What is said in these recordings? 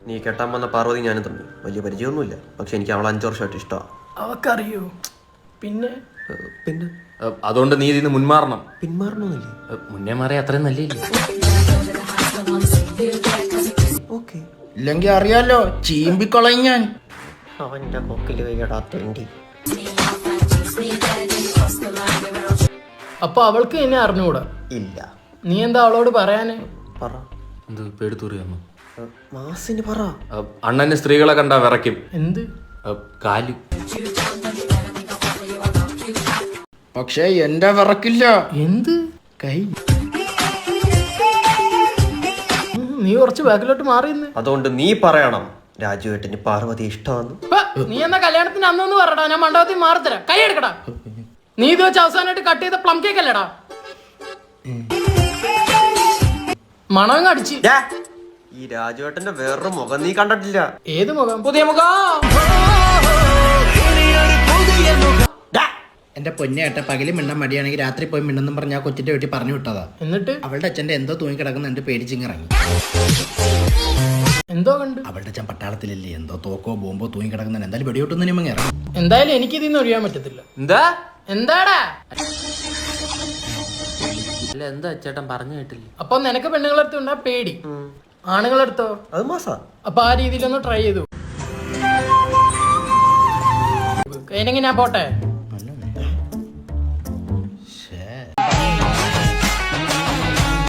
നീ കെട്ടാൻ വന്ന പാർവതി ഞാനും തമ്മിൽ വലിയ പരിചയമൊന്നുമില്ല. പക്ഷെ എനിക്ക് അവളെ 5 വർഷമായിട്ട് ഇഷ്ടമാണ്. അവക്കറിയോ? പിന്നെ പിന്നെ അതുകൊണ്ട് നീ ഇതിന് മുൻമാറണം. പിന്മാറണമെന്നില്ലേ? മുന്നേ മാറിയ അത്രയും നല്ലില്ലേ? ഓക്കെ. ഇല്ലെങ്കിൽ അറിയാലോ, ചീമ്പിക്കളയും ഞാൻ. അവന്റെ കൊക്കിൽ കൈയിടാത്തേണ്ടി. അപ്പൊ അവൾക്ക് എന്നെ അറിഞ്ഞുകൂടാ? ഇല്ല. നീ എന്താ അവളോട് പറയാന്? പറ. എന്ത് പേടിത്തൂറിയാണോ? മാസിന് പറ. അണ്ണന് സ്ത്രീകളെ കണ്ടാ വിറയ്ക്കും. എന്ത്? കാല്. പക്ഷേ എന്റെ വിറക്കില്ല. എന്ത്? കൈ. നീ കുറച്ച് ബാക്കിലോട്ട് മാറിയെന്ന്. അതുകൊണ്ട് നീ പറയണം രാജുവേട്ടന് പാർവതി ഇഷ്ടമാണ്. നീ എന്നാ കല്യാണത്തിന് അന്നൊന്ന് പറടാ, ഞാൻ മണ്ഡപത്തിൽ മാറിത്തരാം. കൈ എടുക്കടാ. നീ ഇത് വെച്ച് അവസാനമായിട്ട് കട്ട് ചെയ്ത പ്ലം കേക്ക് അല്ലേടാ? മണങ്ങ് അടിച്ച്. ഈ രാജുവേട്ടന്റെ വേറൊരു മുഖം നീ കണ്ടിട്ടില്ല. ഏത് മുഖം? പുതിയ മുഖം. എന്റെ പൊന്നേട്ട പകല് മിണ്ടാൻ മടിയാണെങ്കിൽ രാത്രി പോയി മിണ്ടെന്നും പറഞ്ഞ ആ കൊച്ചിന്റെ വീട്ടിൽ പറഞ്ഞു വിട്ടതാ. എന്നിട്ട് അവളുടെ അച്ഛന്റെ എന്തോ തൂങ്ങിക്കിടക്കുന്നുണ്ട്, പേടിച്ചിങ്ങിറങ്ങി. എന്തോ കണ്ട്? അവളുടെ അച്ഛൻ പട്ടാളത്തിലല്ലേ, എന്തോ തോക്കോ ബോംബോ തൂങ്ങിക്കിടക്കുന്നുണ്ട്. എന്തായാലും വെടിയോട്ടൊന്നും ഇറങ്ങി. എന്തായാലും എനിക്ക് ഇതിന്ന് ഒഴിയാൻ പറ്റത്തില്ല. എന്താ എന്താടാ? അല്ല എന്താ ചേട്ടൻ പറഞ്ഞു കേട്ടില്ല? അപ്പൊ നിനക്ക് പെണ്ണുങ്ങളടുത്തുണ്ടാ പേടി, ആണുങ്ങളടുത്തോ? അത് മാസാ. അപ്പൊ ആ രീതിയിലൊന്ന് ട്രൈ ചെയ്തു. അതിനെങ്കിൽ ഞാൻ പോട്ടെ.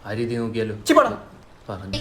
ആ രീതി നോക്കിയാലോ ചിപ്പടാ. പറഞ്ഞു.